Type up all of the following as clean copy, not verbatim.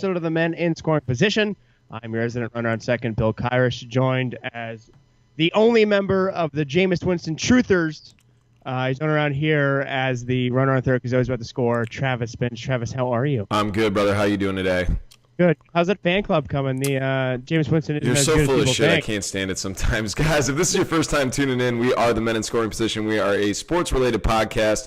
episode of the Men in Scoring Position. I'm your resident runner on second, Bill Kyrish, joined as the only member of the Jameis Winston Truthers. He's known around here as the runner on third because he's always about to score. Travis Spence. Travis, how are you? I'm good, brother. How you doing today? Good. How's that fan club coming? The Jameis Winston isn't You're as so good full as of people shit. think. I can't stand it sometimes. Guys, if this is your first time tuning in, we are the Men in Scoring Position. We are a sports-related podcast.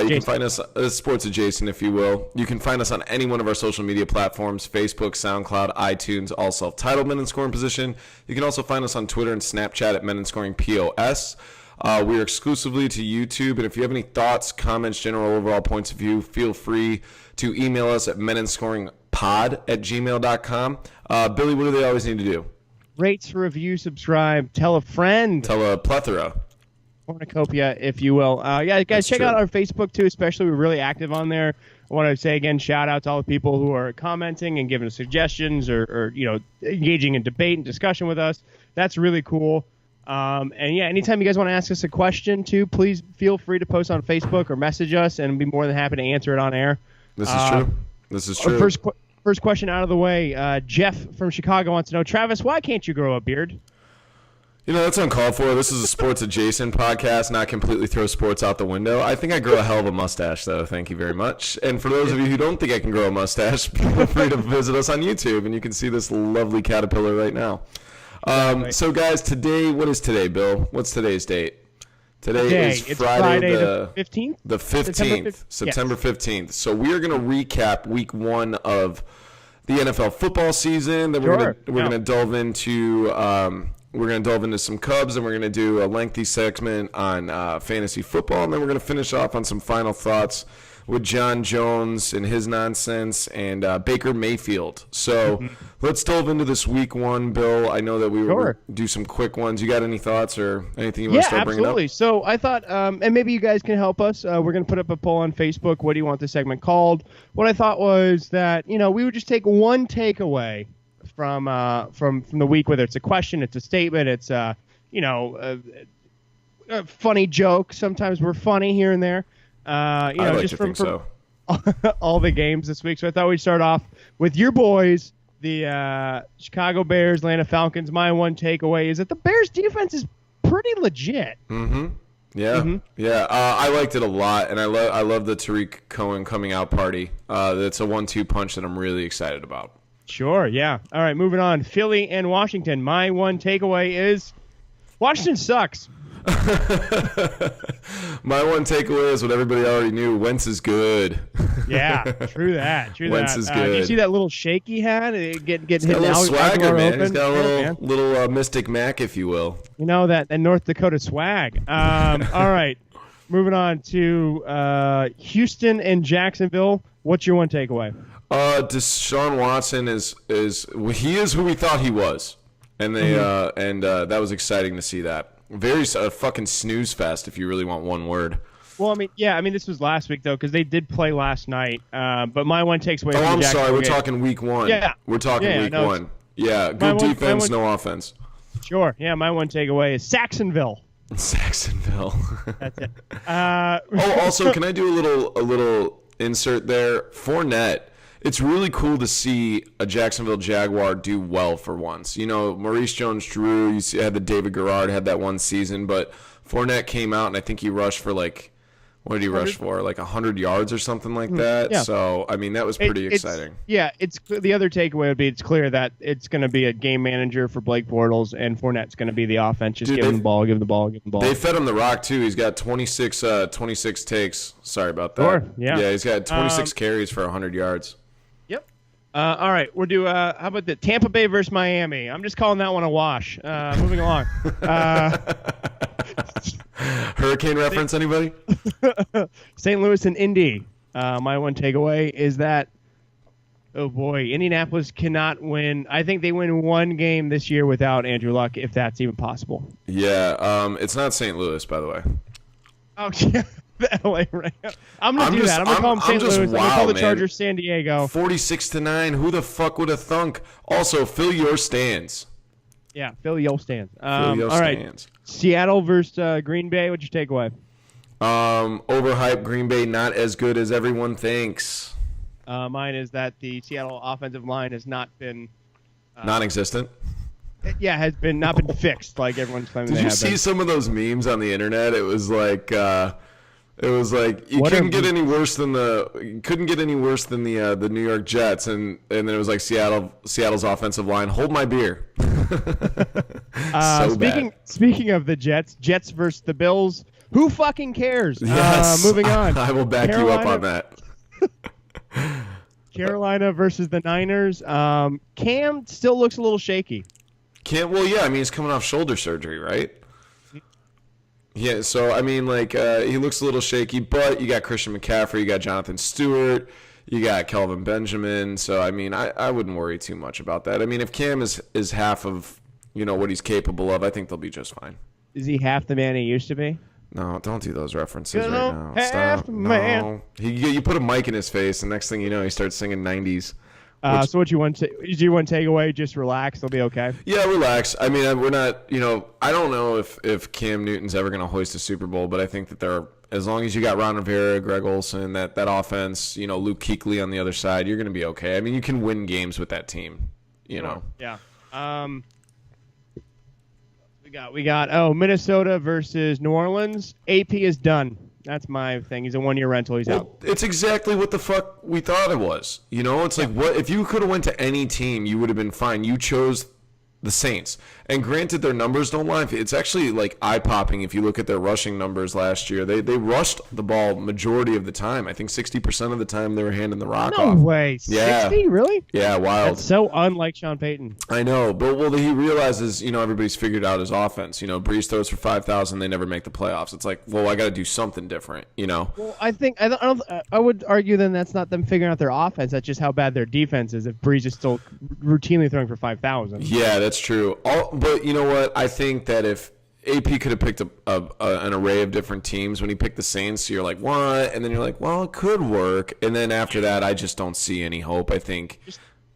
You can find us, sports adjacent, if you will. You can find us on any one of our social media platforms, Facebook, SoundCloud, iTunes, all self-titled Men in Scoring Position. You can also find us on Twitter and Snapchat at Men in Scoring POS. We are exclusively to YouTube, and if you have any thoughts, comments, general overall points of view, feel free to email us at meninscoringpod@gmail.com. Billy, what do they always need to do? Rate, review, subscribe, tell a friend. Tell a plethora. Cornucopia, if you will. Guys, That's check true. out our Facebook, too, especially. We're really active on there. I want to say, again, shout out to all the people who are commenting and giving us suggestions or engaging in debate and discussion with us. That's really cool. Anytime you guys want to ask us a question, too, please feel free to post on Facebook or message us, and be more than happy to answer it on air. This is true. This is true. First question out of the way. Jeff from Chicago wants to know, Travis, why can't you grow a beard? That's uncalled for. This is a sports-adjacent podcast, not completely throw sports out the window. I think I grow a hell of a mustache, though. Thank you very much. And for those of you who don't think I can grow a mustache, feel free to visit us on YouTube, and you can see this lovely caterpillar right now. So, guys, today, what is today, Bill? What's today's date? Today is Friday the 15th? The 15th, September 15th. So we are going to recap week one of the NFL football season. Then we're going to delve into some Cubs, and we're going to do a lengthy segment on fantasy football, and then we're going to finish off on some final thoughts with John Jones and his nonsense and Baker Mayfield. So let's delve into this week one, Bill. I know that we will do some quick ones. You got any thoughts or anything you want to start bringing up? Yeah, absolutely. So I thought, and maybe you guys can help us. We're going to put up a poll on Facebook. What do you want this segment called? What I thought was that, we would just take one takeaway from the week, whether it's a question, it's a statement, it's a funny joke. Sometimes we're funny here and there. From all the games this week. So I thought we'd start off with your boys, the Chicago Bears, Atlanta Falcons. My one takeaway is that the Bears defense is pretty legit. Yeah. I liked it a lot, and I love the Tariq Cohen coming out party. That's a 1-2 punch that I'm really excited about. Sure, yeah. All right, moving on. Philly and Washington. My one takeaway is Washington sucks. My one takeaway is what everybody already knew. Wentz is good. Yeah, true that. Wentz is good. Did you see that little shake he had? Getting hit got a little swagger, man. Open? He's got a little Mystic Mac, if you will. That North Dakota swag. All right, moving on to Houston and Jacksonville. What's your one takeaway? Deshaun Watson is who we thought he was, and they that was exciting to see that. Very fucking snooze fest, if you really want one word. Well, this was last week, though, because they did play last night. But my one takes away. I'm sorry. We're talking week one. Yeah. We're talking week one. Yeah, good defense, no offense. Sure. Yeah, my one takeaway is Saxonville. That's it. Also, can I do a little insert there? Fournette. It's really cool to see a Jacksonville Jaguar do well for once. Maurice Jones-Drew, you had the David Garrard, had that one season, but Fournette came out, and I think he rushed for what did he rush for? 100 yards or something like that? Yeah. So, that was pretty exciting. It's the other takeaway would be it's clear that it's going to be a game manager for Blake Bortles, and Fournette's going to be the offense. Just give him the ball, give him the ball, give him the ball. They fed him the rock, too. He's got 26 takes. Sorry about that. Sure, yeah. Yeah, he's got 26 carries for 100 yards. All right, we'll do. How about the Tampa Bay versus Miami? I'm just calling that one a wash. Moving along. Hurricane reference, anybody? St. Louis and Indy. My one takeaway is that, oh boy, Indianapolis cannot win. I think they win one game this year without Andrew Luck, if that's even possible. Yeah, it's not St. Louis, by the way. Oh, yeah. The LA Rams. I'm going to do that. I'm going to call them St. Louis. I'm going to call the Chargers San Diego. 46-9. Who the fuck would have thunk? Also, fill your stands. Yeah, fill your stands. Fill your stands. Seattle versus Green Bay. What's your takeaway? Overhyped Green Bay, not as good as everyone thinks. Mine is that the Seattle offensive line has not been non-existent. Has been not been fixed like everyone's claiming. Did they you have see been. some of those memes on the internet? It was like you couldn't get any worse than the New York Jets, and then it was like Seattle's offensive line. Hold my beer. Speaking of the Jets versus the Bills. Who fucking cares? Yes, moving on. I will back you up on that. Carolina versus the Niners. Cam still looks a little shaky. Well, yeah. I mean, he's coming off shoulder surgery, right? Yeah. So I mean, he looks a little shaky, but you got Christian McCaffrey, you got Jonathan Stewart, you got Kelvin Benjamin. So I mean, I wouldn't worry too much about that. I mean, if Cam is half of what he's capable of, I think they'll be just fine. Is he half the man he used to be? No, don't do those references right now. Half Stop. man. No. You put a mic in his face, and next thing you know, he starts singing 90s. So what you want to take away? Just relax. They'll be okay. Yeah, relax. I mean, we're not. I don't know if Cam Newton's ever going to hoist a Super Bowl, but I think that as long as you got Ron Rivera, Greg Olsen, that offense, Luke Kuechly on the other side, you're going to be okay. I mean, you can win games with that team. Yeah. We got Minnesota versus New Orleans. AP is done. That's my thing. He's a 1-year rental. He's out. It's exactly what the fuck we thought it was. It's like, what if you could have went to any team, you would have been fine. You chose the Saints. And granted, their numbers don't lie. It's actually like eye-popping if you look at their rushing numbers last year. They rushed the ball majority of the time. I think 60% of the time they were handing the rock off. No way. 60? Really? Yeah, wild. That's so unlike Sean Payton. I know, but he realizes, everybody's figured out his offense. Breeze throws for 5,000, they never make the playoffs. It's like, well, I got to do something different, Well, I would argue then that's not them figuring out their offense. That's just how bad their defense is if Breeze is still routinely throwing for 5,000. Yeah, that's true. But you know what? I think that if AP could have picked an array of different teams when he picked the Saints, so you're like, what? And then you're like, well, it could work. And then after that, I just don't see any hope. I think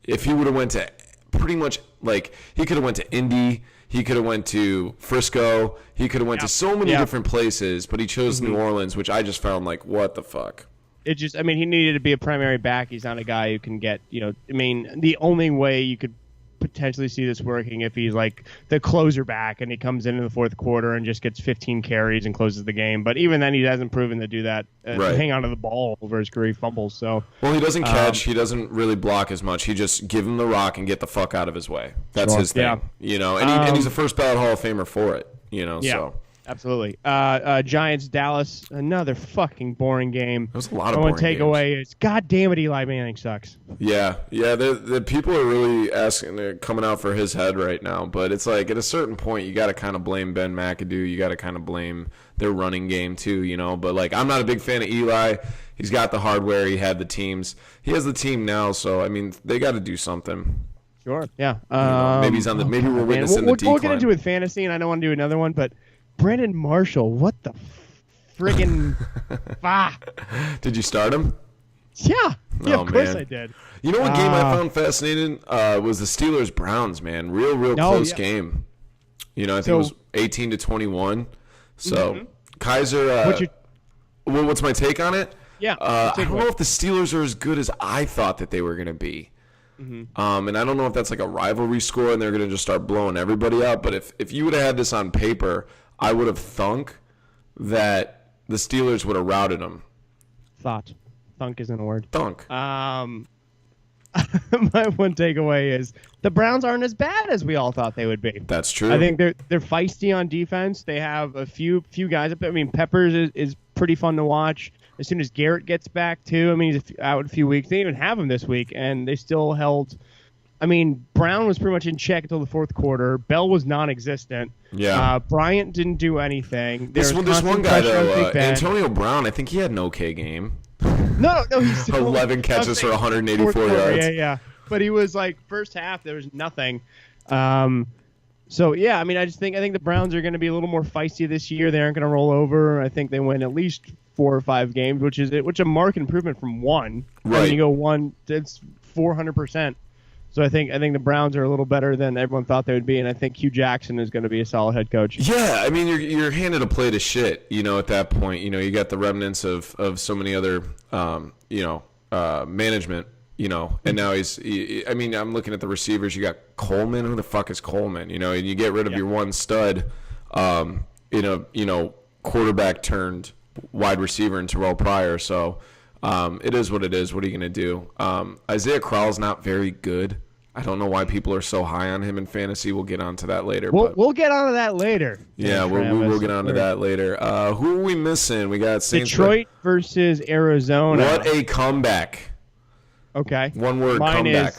if he would have went to pretty much he could have went to Indy, he could have went to Frisco, he could have went to so many different places, but he chose New Orleans, which I just found like, what the fuck? He needed to be a primary back. He's not a guy who can get, the only way you could potentially see this working if he's like the closer back and he comes in the fourth quarter and just gets 15 carries and closes the game. But even then, he hasn't proven to do that. Hang on to the ball over his career fumbles. So he doesn't catch. He doesn't really block as much. He just give him the rock and get the fuck out of his way. That's his thing. And he's a first ballot Hall of Famer for it. So. Absolutely. Giants, Dallas, another fucking boring game. There was a lot of boring games. Takeaway is, God damn it, Eli Manning sucks. Yeah. The people are really they're coming out for his head right now. But it's like at a certain point, you got to kind of blame Ben McAdoo. You got to kind of blame their running game too, But I'm not a big fan of Eli. He's got the hardware. He had the teams. He has the team now. So they got to do something. Sure. Yeah. Maybe he's on the. Maybe we're witnessing the decline. We'll get into it with fantasy, and I don't want to do another one, but. Brandon Marshall, what the friggin' Did you start him? Yeah, of course I did. You know what game I found fascinating was the Steelers-Browns, man. Real close game. I think it was 18-21. So Kaiser, what's my take on it? Yeah. I don't know if the Steelers are as good as I thought that they were going to be. And I don't know if that's like a rivalry score and they're going to just start blowing everybody out. But if you would have had this on paper, I would have thunk that the Steelers would have routed them. Thought. Thunk isn't a word. Thunk. My one takeaway is the Browns aren't as bad as we all thought they would be. That's true. I think they're feisty on defense. They have a few guys up there. Peppers is pretty fun to watch. As soon as Garrett gets back, too. He's out a few weeks. They didn't even have him this week, and they still held. Brown was pretty much in check until the fourth quarter. Bell was non-existent. Yeah. Bryant didn't do anything. This one guy, though, Antonio Brown, I think he had an okay game. No, he's still 11 catches for 184 yards. Yeah. But he was like, first half, there was nothing. So, yeah, I just think the Browns are going to be a little more feisty this year. They aren't going to roll over. I think they win at least 4 or 5 games, which a marked improvement from one. Right. When you go one, it's 400%. So I think the Browns are a little better than everyone thought they would be, and I think Hugh Jackson is going to be a solid head coach. Yeah, you're handed a plate of shit, at that point. You got the remnants of so many other, management, and now I'm looking at the receivers. You got Coleman. Who the fuck is Coleman? And you get rid of your one stud, quarterback turned wide receiver in Terrell Pryor. So it is what it is. What are you going to do? Isaiah Crowell's not very good. I don't know why people are so high on him in fantasy. We'll get onto that later. We'll get onto that later. Yeah, we'll get onto that later. Who are we missing? We got Saints Detroit versus Arizona. What a comeback. Okay. One word, Mine comeback.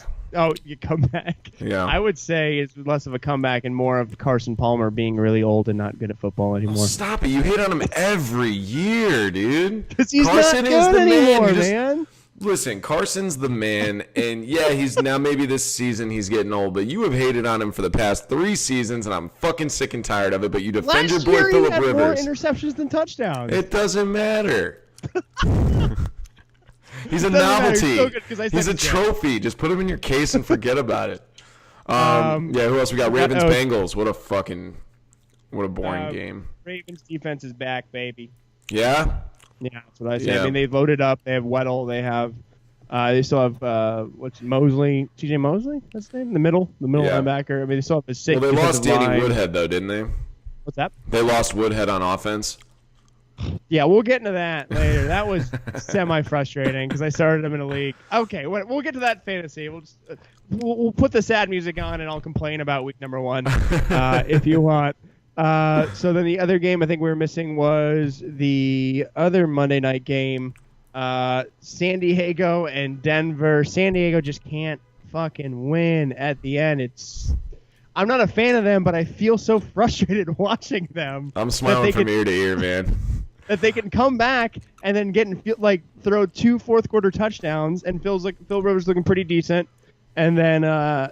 You come back. Yeah. I would say it's less of a comeback and more of Carson Palmer being really old and not good at football anymore. Stop it. You hit on him every year, dude. Because he's Carson not good anymore, man. Listen, Carson's the man, and yeah, he's now maybe this season he's getting old, but you have hated on him for the past 3 seasons, and I'm fucking sick and tired of it, but you defend your boy Phillip Rivers. More interceptions than touchdowns. It doesn't matter. He's a novelty. He's a trophy. Just put him in your case and forget about it. Who else we got? Ravens, Bengals. What a boring game. Ravens defense is back, baby. Yeah? Yeah, that's what I say. Yeah. I mean, they've loaded up. They have Weddle. They still have Mosley, TJ Mosley. That's his name. The middle linebacker. I mean, they still have a sick. Well, they lost Danny Woodhead though, didn't they? What's that? They lost Woodhead on offense. Yeah, we'll get into that later. That was semi-frustrating because I started him in a league. Okay, we'll get to that fantasy. We'll put the sad music on and I'll complain about week number 1 if you want. So then the other game I think we were missing was the other Monday night game, San Diego and Denver. San Diego just can't fucking win at the end. I'm not a fan of them, but I feel so frustrated watching them. I'm smiling from ear to ear, man. That they can come back and then throw 2 fourth quarter touchdowns and Phil Rivers looking pretty decent, and then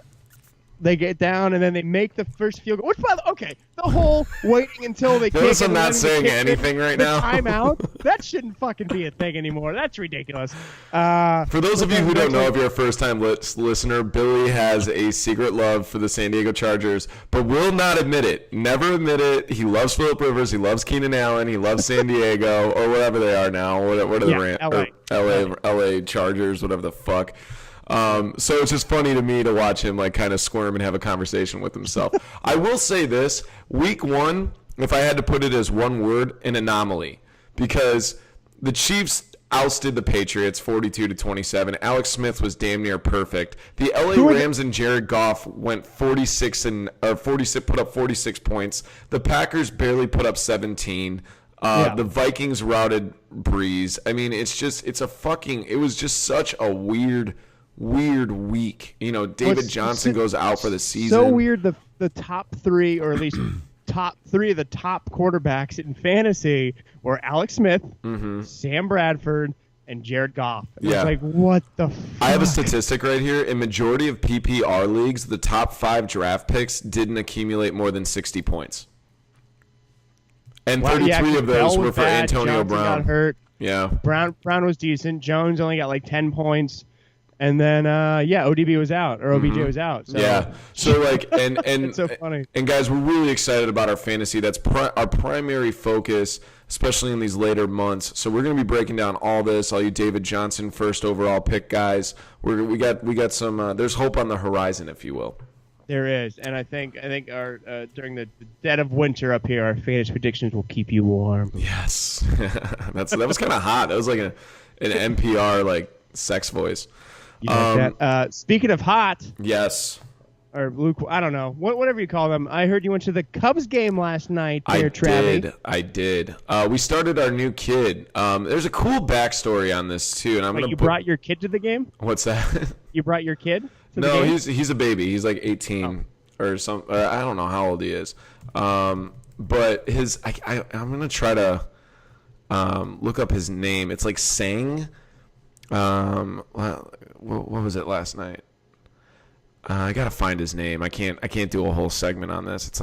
they get down and then they make the first field goal. The whole waiting until they kick. I'm not saying anything right now. Timeout. That shouldn't fucking be a thing anymore. That's ridiculous. For those of you who don't know, if you're a first-time listener, Billy has a secret love for the San Diego Chargers, but will not admit it. Never admit it. He loves Phillip Rivers. He loves Keenan Allen. He loves San Diego or whatever they are now. What are the LA Chargers? Whatever the fuck. So it's just funny to me to watch him kind of squirm and have a conversation with himself. I will say this, week 1, if I had to put it as one word, an anomaly, because the Chiefs ousted the Patriots 42-27. Alex Smith was damn near perfect. The LA Rams and Jared Goff went 46 put up 46 points. The Packers barely put up 17. The Vikings routed Breeze. I mean, it was just such a weird week. David Johnson goes out for the season. So weird. The top 3, or at least top 3 of the top quarterbacks in fantasy were Alex Smith, Sam Bradford, and Jared Goff. And it's like, what the fuck? I have a statistic right here. In majority of PPR leagues, the top 5 draft picks didn't accumulate more than 60 points. And 33 of those were for Antonio Brown. Got hurt. Yeah. Brown was decent. Jones only got 10 points. And then, ODB was out, or OBJ was out. So. Yeah. So, and it's so funny. And guys, we're really excited about our fantasy. That's our primary focus, especially in these later months. So we're going to be breaking down all this. All you David Johnson first overall pick guys. We got some. There's hope on the horizon, if you will. There is, and I think our during the dead of winter up here, our fantasy predictions will keep you warm. Yes. that was kind of hot. That was like an NPR sex voice. You like that? Speaking of hot, yes, or Luke, I don't know, whatever you call them. I heard you went to the Cubs game last night. Travie. I did. We started our new kid. There's a cool backstory on this too, and brought your kid to the game? What's that? You brought your kid to the No, game? he's a baby. He's 18 or something. I don't know how old he is. But I'm gonna try to look up his name. It's Sang. What was it last night? I gotta find his name. I can't do a whole segment on this. It's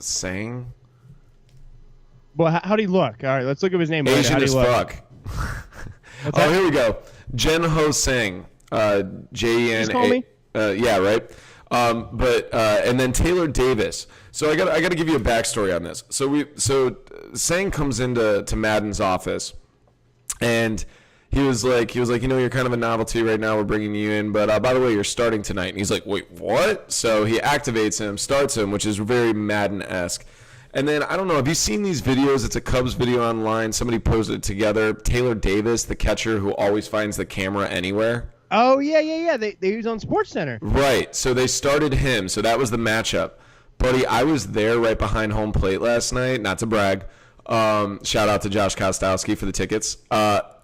Sang. Well, how do he look? All right, let's look up his name. Asian as fuck. Here we go. Jen Ho Sang. JEN. Just call me. Yeah, right. And then Taylor Davis. So I got to give you a backstory on this. So Sang comes into Madden's office, and he was like, you're kind of a novelty right now. We're bringing you in, but by the way, you're starting tonight. And he's like, wait, what? So he activates him, starts him, which is very Madden-esque. And then, I don't know, have you seen these videos? It's a Cubs video online. Somebody posted it together. Taylor Davis, the catcher who always finds the camera anywhere. Oh, yeah. They use on SportsCenter. Right. So they started him. So that was the matchup. Buddy, I was there right behind home plate last night. Not to brag. Shout out to Josh Kostowski for the tickets.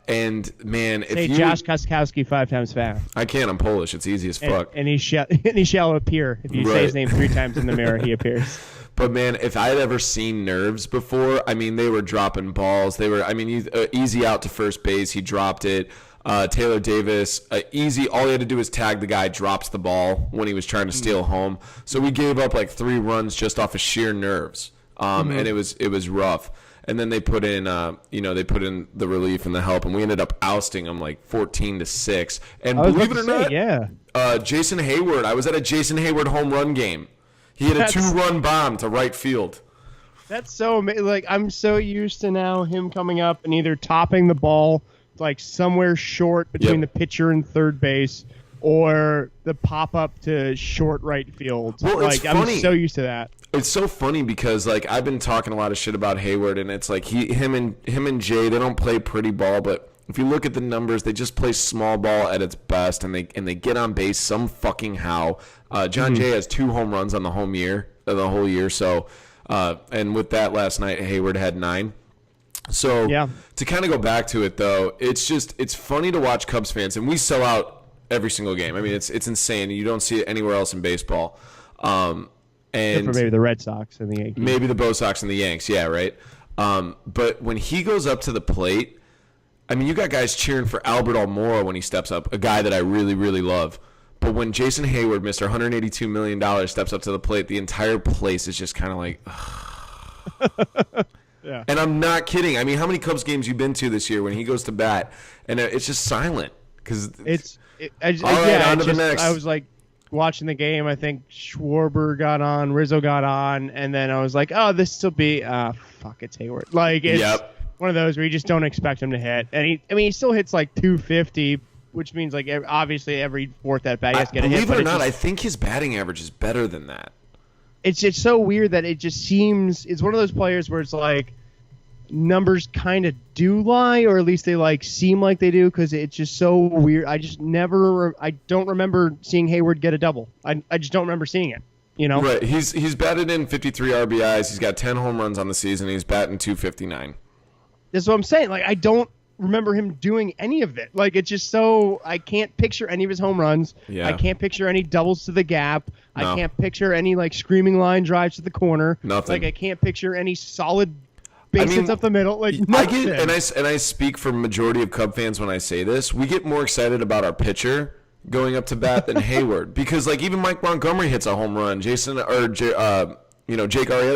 And, man, Say Josh Kostowski 5 times fast. I can't. I'm Polish. It's easy as fuck. And he shall appear. If you say his name 3 times in the mirror, he appears. But, man, if I had ever seen nerves before, I mean, they were dropping balls. They were, easy out to first base. He dropped it. Taylor Davis, easy. All he had to do was tag the guy, drops the ball when he was trying to steal home. So we gave up like 3 runs just off of sheer nerves. And it was rough. And then they put in, the relief and the help, and we ended up ousting them like 14-6. And believe it or not, Jason Hayward. I was at a Jason Hayward home run game. He hit a 2-run bomb to right field. That's so amazing. Like, I'm so used to now him coming up and either topping the ball like somewhere short between the pitcher and third base, or the pop up to short right field. Well, like, I'm so used to that. It's so funny because like I've been talking a lot of shit about Hayward, and it's like him and Jay, they don't play pretty ball, but if you look at the numbers, they just play small ball at its best, and they get on base some fucking how. John Jay has 2 home runs on the whole year. So, and with that last night, Hayward had 9. So to kind of go back to it though, it's funny to watch Cubs fans, and we sell out every single game. I mean, it's insane. You don't see it anywhere else in baseball. And except for maybe the Red Sox and the Yankees. Maybe the Bo Sox and the Yanks, yeah, right. But when he goes up to the plate, I mean, you got guys cheering for Albert Almora when he steps up, a guy that I really, really love. But when Jason Hayward, Mr. $182 million, steps up to the plate, the entire place is just kind of like, yeah. And I'm not kidding. I mean, how many Cubs games you been to this year when he goes to bat, and it's just silent? Because on to the next. I was like watching the game. I think Schwarber got on, Rizzo got on, and then I was like, oh, this will be fuck, it's Hayward. Like, it's one of those where you just don't expect him to hit. And he still hits like 250, which means like obviously every 4th at bat he has to get a hit. Believe it or not, I think his batting average is better than that. It's just so weird that it just seems it's one of those players where it's like numbers kind of do lie, or at least they like seem like they do, because it's just so weird. I don't remember seeing Hayward get a double. I just don't remember seeing it. You know, right? He's batted in 53 RBIs. He's got 10 home runs on the season. He's batting 259. That's what I'm saying. Like, I don't remember him doing any of it. Like, it's just so I can't picture any of his home runs. Yeah. I can't picture any doubles to the gap. No. I can't picture any like screaming line drives to the corner. Nothing. Like, I can't picture any solid base hits up the middle. Like, nothing. I get, and I speak for majority of Cub fans when I say this. We get more excited about our pitcher going up to bat than Hayward, because like even Mike Montgomery hits a home run. Jake Arrieta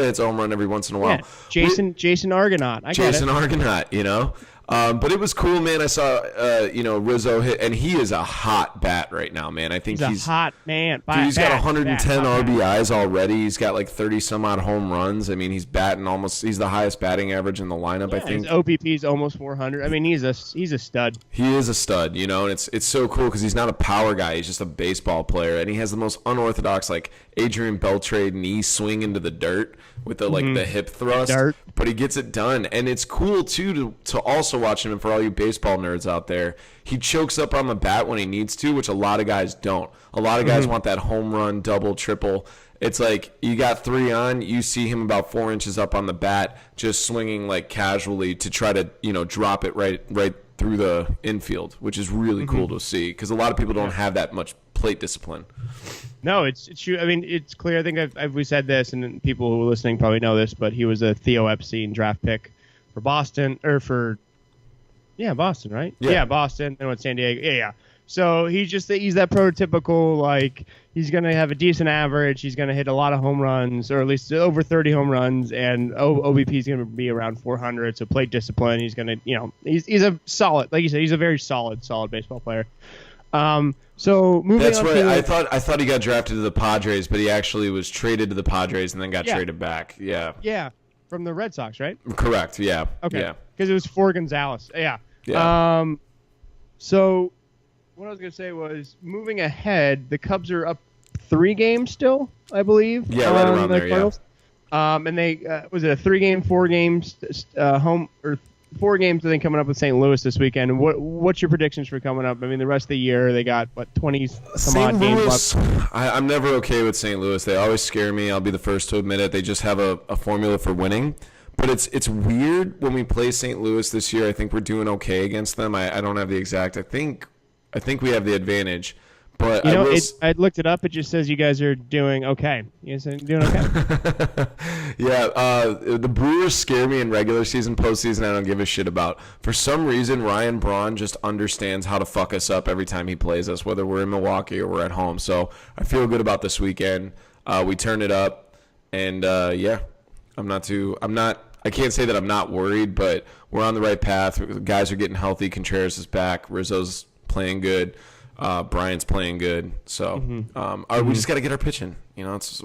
hits a home run every once in a while. Yeah. Jason Argonaut. Jason Argonaut, you know. But it was cool, man. I saw, Rizzo hit, and he is a hot bat right now, man. I think he's a hot man. Dude, he's got 110 RBIs already. He's got like 30 some odd home runs. I mean, he's batting almost. He's the highest batting average in the lineup. I think his OPP is almost 400. I mean, he's a stud. He is a stud, you know, and it's so cool because he's not a power guy. He's just a baseball player, and he has the most unorthodox like Adrian Beltre knee swing into the dirt with the the hip thrust. But he gets it done, and it's cool too to also watch him. And for all you baseball nerds out there, he chokes up on the bat when he needs to, which a lot of guys don't. A lot of guys want that home run, double, triple. It's like you got 3 on, you see him about 4 inches up on the bat, just swinging like casually to try to drop it right through the infield, which is really cool to see because a lot of people don't have that much plate discipline. No, it's true. I mean, it's clear. I think we said this, and people who are listening probably know this, but he was a Theo Epstein draft pick for Boston, Boston, right? Yeah, Boston, and went San Diego. Yeah. So he's that prototypical, like, he's going to have a decent average. He's going to hit a lot of home runs, or at least over 30 home runs, and OBP is going to be around 400. So plate discipline. He's going to, he's a solid, like you said, he's a very solid baseball player. So moving That's on. That's right. I thought he got drafted to the Padres, but he actually was traded to the Padres and then got traded back. Yeah. Yeah, from the Red Sox, right? Correct. Yeah. Okay. Yeah. Because it was for Gonzalez. Yeah. Yeah. So what I was going to say was, moving ahead, the Cubs are up 3 games still, I believe. Yeah, right around there, Cardinals. And they, was it a 3-game, 4 games home, or 4 games, I think, coming up with St. Louis this weekend. What's your predictions for coming up? I mean, the rest of the year, they got, 20-some-odd games left? I'm never okay with St. Louis. They always scare me. I'll be the first to admit it. They just have a formula for winning. But it's weird when we play St. Louis this year. I think we're doing okay against them. I don't have the exact. I think we have the advantage. But I looked it up. It just says you guys are doing okay. You guys are doing okay. Yeah, the Brewers scare me in regular season. Postseason, I don't give a shit about. For some reason, Ryan Braun just understands how to fuck us up every time he plays us, whether we're in Milwaukee or we're at home. So I feel good about this weekend. We turned it up, and yeah, I can't say that I'm not worried, but we're on the right path. Guys are getting healthy. Contreras is back. Rizzo's playing good. Bryant's playing good, so we just got to get our pitching. It's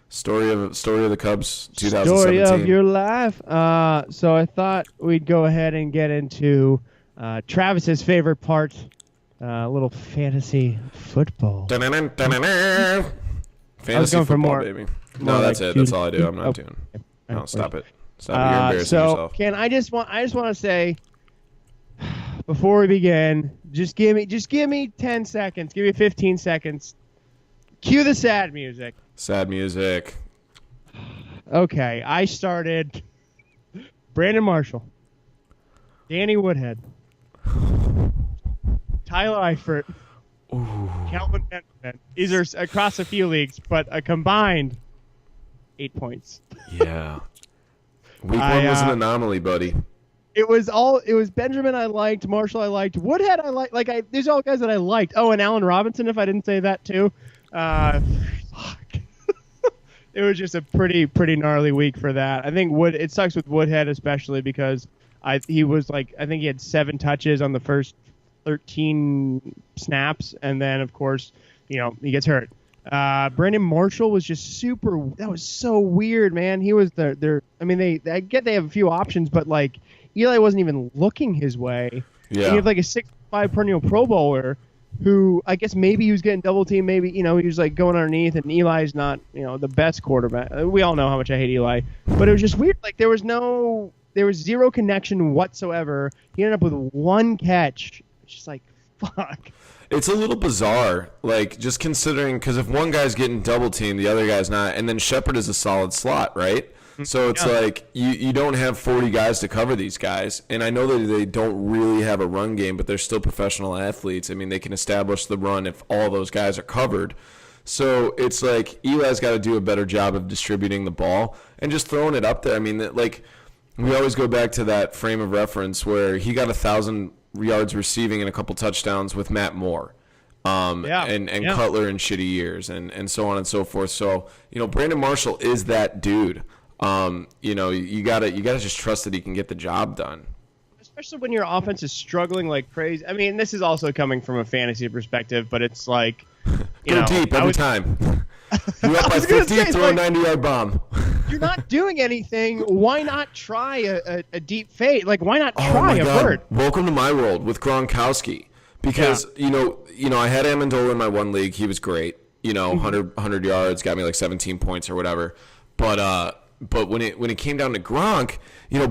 story of the Cubs 2017. Story of your life. So I thought we'd go ahead and get into Travis's favorite part, a little fantasy football. Fantasy football, more, baby. No, that's it. That's all I do. I'm not doing. No, stop it. Stop it. You're embarrassing yourself. Ken, I just want to say, before we begin, just give me 10 seconds. Give me 15 seconds. Cue the sad music. Sad music. Okay, I started Brandon Marshall, Danny Woodhead, Tyler Eifert, Calvin Benjamin. These are across a few leagues, but a combined 8 points. Yeah. Week 1 was an anomaly, buddy. It was Benjamin I liked, Marshall I liked, Woodhead I liked. These are all guys that I liked. Oh, and Allen Robinson, if I didn't say that too. Fuck. It was just a pretty gnarly week for that. I think it sucks with Woodhead especially because he was I think he had 7 touches on the first 13 snaps, and then of course, he gets hurt. Brandon Marshall was just that was so weird, man. He was I get they have a few options, but Eli wasn't even looking his way. Yeah. And you have a 6'5" perennial Pro Bowler who I guess maybe he was getting double teamed. Maybe, he was going underneath, and Eli's not, the best quarterback. We all know how much I hate Eli, but it was just weird. There was zero connection whatsoever. He ended up with 1 catch. It's just fuck. It's a little bizarre, just considering, because if one guy's getting double teamed, the other guy's not, and then Shepard is a solid slot, right? So it's you don't have 40 guys to cover these guys. And I know that they don't really have a run game, but they're still professional athletes. I mean, they can establish the run if all those guys are covered. So it's Eli's got to do a better job of distributing the ball and just throwing it up there. I mean, we always go back to that frame of reference where he got 1,000 yards receiving and a couple touchdowns with Matt Moore. And Cutler in shitty years and so on and so forth. So, Brandon Marshall is that dude. You gotta just trust that he can get the job done. Especially when your offense is struggling like crazy. I mean, this is also coming from a fantasy perspective, but it's go deep every time. You're up by 50, throw a 90-yard bomb. You're not doing anything. Why not try a deep fade? Why not try a bird? Welcome to my world with Gronkowski. Because, I had Amendola in my one league. He was great. 100 yards, got me 17 points or whatever. But when it came down to Gronk,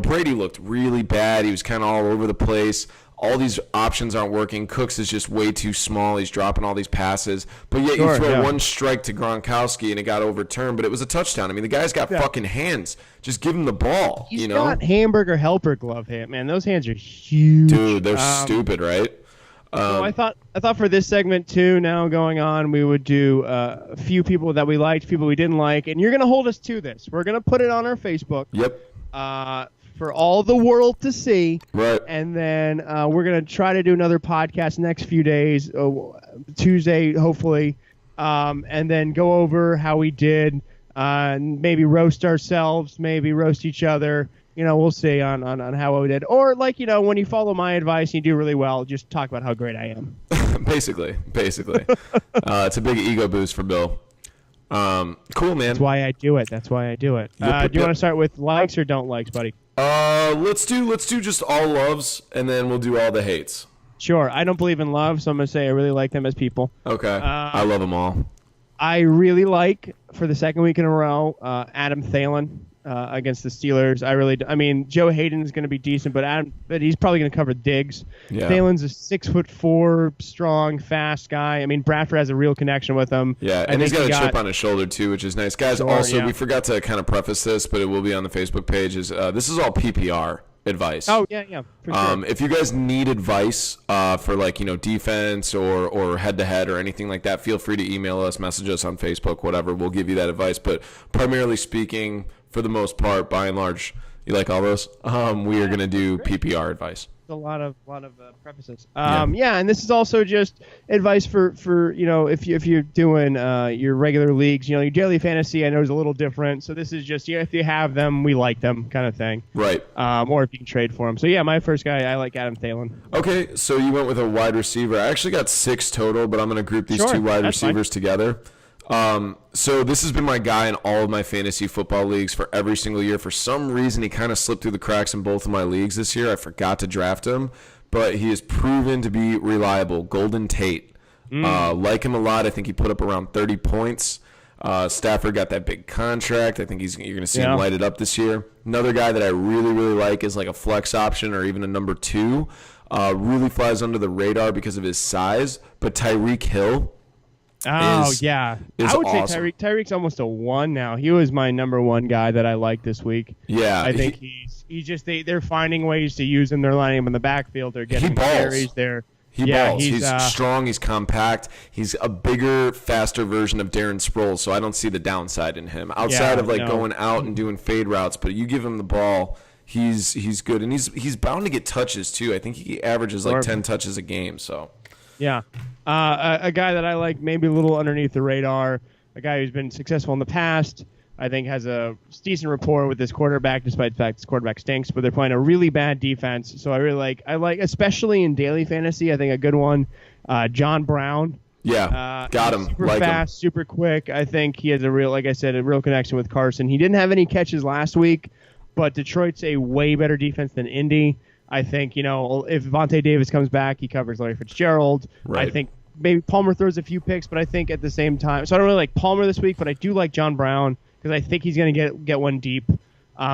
Brady looked really bad. He was kind of all over the place. All these options aren't working. Cooks is just way too small. He's dropping all these passes. But yet you throw one strike to Gronkowski and it got overturned, but it was a touchdown. I mean, the guy's got fucking hands. Just give him the ball. He's got hamburger helper glove hand, man. Those hands are huge. Dude, they're stupid, right? So I thought for this segment too, now going on, we would do a few people that we liked, people we didn't like, and you're going to hold us to this. We're going to put it on our Facebook. Yep. For all the world to see. Right. And then we're going to try to do another podcast next few days, Tuesday hopefully, and then go over how we did, maybe roast ourselves, maybe roast each other. We'll see on how we did. Or, when you follow my advice and you do really well, just talk about how great I am. Basically. It's a big ego boost for Bill. Cool, man. That's why I do it. Do you want to start with likes or don't likes, buddy? Let's do just all loves, and then we'll do all the hates. Sure. I don't believe in love, so I'm going to say I really like them as people. Okay. I love them all. I really like, for the second week in a row, Adam Thielen against the Steelers. I mean, Joe Hayden's going to be decent, but he's probably going to cover Diggs. Yeah. Thielen's a 6'4", strong, fast guy. I mean, Bradford has a real connection with him. Yeah, and he's got a chip on his shoulder too, which is nice. Guys, we forgot to kind of preface this, but it will be on the Facebook page. This is all PPR advice. Oh yeah, for sure. If you guys need advice for defense or head to head or anything like that, feel free to email us, message us on Facebook, whatever. We'll give you that advice. But primarily speaking, for the most part, by and large, you like all those. We are going to do PPR advice. A lot of prefaces. And this is also just advice for if you're doing your regular leagues. Your daily fantasy I know is a little different. So this is just if you have them, we like them kind of thing. Right. Or if you can trade for them. So my first guy, I like Adam Thielen. Okay, so you went with a wide receiver. I actually got 6 total, but I'm going to group these two wide receivers together. So this has been my guy in all of my fantasy football leagues for every single year. For some reason, he kind of slipped through the cracks in both of my leagues this year. I forgot to draft him, but he has proven to be reliable. Golden Tate. Like him a lot. I think he put up around 30 points. Stafford got that big contract. I think you're going to see him light it up this year. Another guy that I really, really like is like a flex option or even a number 2. Really flies under the radar because of his size, but Tyreek Hill. I would awesome. say Tyreek's almost a 1 now. He was my number 1 guy that I liked this week. Yeah, I think they're finding ways to use him. They're lining him in the backfield. They're getting carries there. He balls. He's strong. He's compact. He's a bigger, faster version of Darren Sproles, so I don't see the downside in him outside of going out and doing fade routes. But you give him the ball, he's good, and he's bound to get touches too. I think he averages 10 touches a game. So. Yeah. A guy that I like, maybe a little underneath the radar, a guy who's been successful in the past, I think has a decent rapport with this quarterback, despite the fact this quarterback stinks, but they're playing a really bad defense. So I like, especially in daily fantasy, I think a good one, John Brown. Yeah, got him. Super fast, super quick. I think he has a real connection with Carson. He didn't have any catches last week, but Detroit's a way better defense than Indy. I think, if Vontae Davis comes back, he covers Larry Fitzgerald. Right. I think maybe Palmer throws a few picks, but I think at the same time, so I don't really like Palmer this week, but I do like John Brown because I think he's going to get one deep.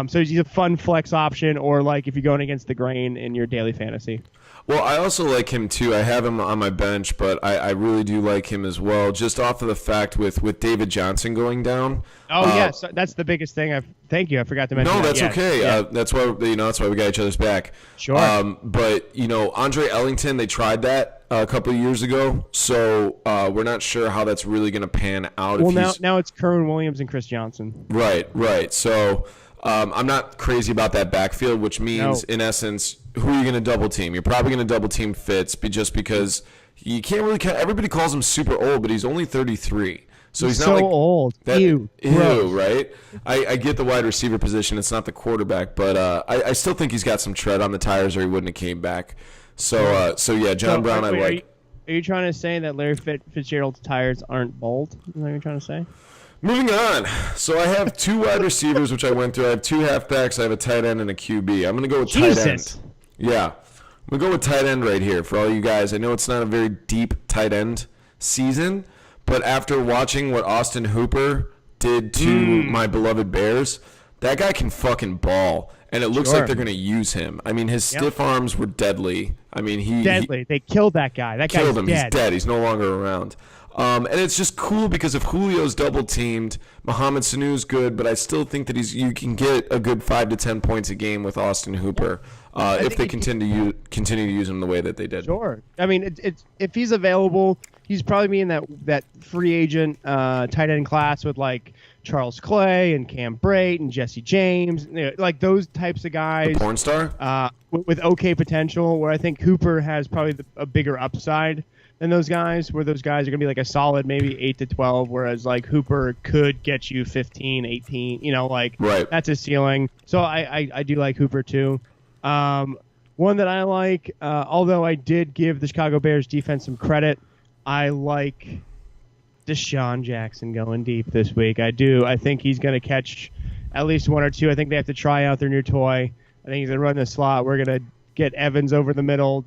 So he's a fun flex option, or if you're going against the grain in your daily fantasy. Well, I also like him too. I have him on my bench, but I really do like him as well, just off of the fact with David Johnson going down. Oh, yes, that's the biggest thing. Thank you. I forgot to mention. No, that's okay. Yeah. That's why we got each other's back. Sure. But Andre Ellington, they tried that a couple of years ago, so we're not sure how that's really going to pan out. Well, now it's Kerwin Williams and Chris Johnson. Right. So I'm not crazy about that backfield, which means in essence, who are you going to double team? You're probably going to double team Fitz, just because you can't really. Everybody calls him super old, but he's only 33. So he's not old. Ew, right? I get the wide receiver position. It's not the quarterback, but I still think he's got some tread on the tires, or he wouldn't have came back. So John Brown, I like. Are you trying to say that Larry Fitzgerald's tires aren't bald? Is that what you're trying to say? Moving on. So I have 2 wide receivers, which I went through. I have 2 halfbacks. I have a tight end and a QB. I'm going to go with tight end. Yeah. I'm going to go with tight end right here for all you guys. I know it's not a very deep tight end season, but after watching what Austin Hooper did to my beloved Bears, that guy can fucking ball. And it looks like they're going to use him. I mean, his stiff arms were deadly. I mean, deadly. They killed that guy. That guy's killed him. Dead. He's dead. He's no longer around. And it's just cool because if Julio's double teamed, Mohamed Sanu's good, but I still think that you can get a good 5 to 10 points a game with Austin Hooper if they continue to use him the way that they did. Sure. I mean, if he's available, he's probably be in that free agent tight end class with Charles Clay and Cam Brate and Jesse James, those types of guys. The porn star? With okay potential, where I think Hooper has probably a bigger upside than those guys, where those guys are going to be a solid maybe 8 to 12, whereas Hooper could get you 15, 18, right. That's his ceiling. So I do like Hooper too. One that I like, although I did give the Chicago Bears defense some credit, I like Deshaun Jackson going deep this week. I do. I think he's going to catch at least 1 or 2. I think they have to try out their new toy. I think he's going to run the slot. We're going to get Evans over the middle,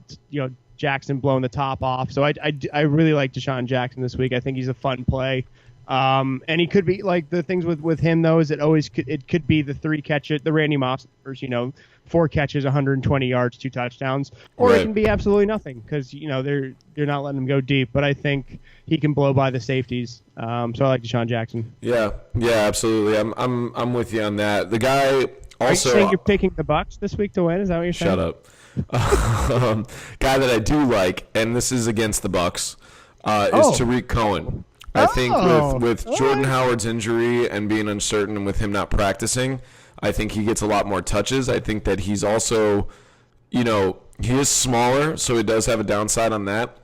Jackson blowing the top off. So I really like Deshaun Jackson this week. I think he's a fun play. And he could be like the things with him though is it could be the 3 catches, the Randy Moss, 4 catches, 120 yards, 2 touchdowns, or right. It can be absolutely nothing because they're not letting him go deep. But I think he can blow by the safeties. So I like Deshaun Jackson. Yeah, absolutely. I'm with you on that. The guy also. Are you saying you're picking the Bucs this week to win? Is that what you're saying? Shut up. Guy that I do like, and this is against the Bucs, is Tariq Cohen. I think with Jordan Howard's injury and being uncertain and with him not practicing, I think he gets a lot more touches. I think that he's also, he is smaller, so he does have a downside on that.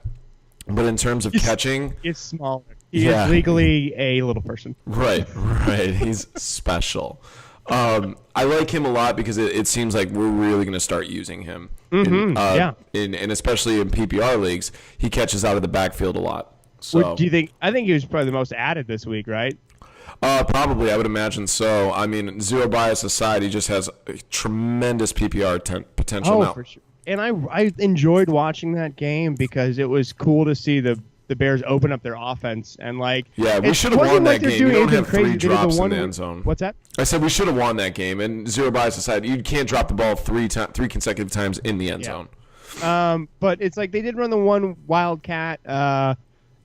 But in terms of catching, he's smaller. He is legally a little person. Right. He's special. I like him a lot because it seems like we're really going to start using him. Mm-hmm. And especially in PPR leagues, he catches out of the backfield a lot. So, do you think? I think he was probably the most added this week, right? Probably, I would imagine so. I mean, zero bias aside, he just has tremendous PPR potential now. For sure. And I enjoyed watching that game because it was cool to see the Bears open up their offense and we should have won that game. You don't have 3 drops in the end zone. What's that? I said we should have won that game. And zero bias aside, you can't drop the ball 3 consecutive times in the end zone. But it's like they did run the one wildcat.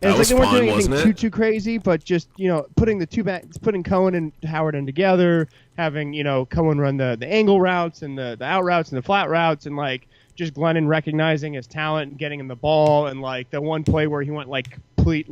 That was they weren't fun, doing wasn't anything it? too crazy, but just putting Cohen and Howard in together, having Cohen run the angle routes and the out routes and the flat routes, and just Glennon recognizing his talent and getting him the ball, and the one play where he went complete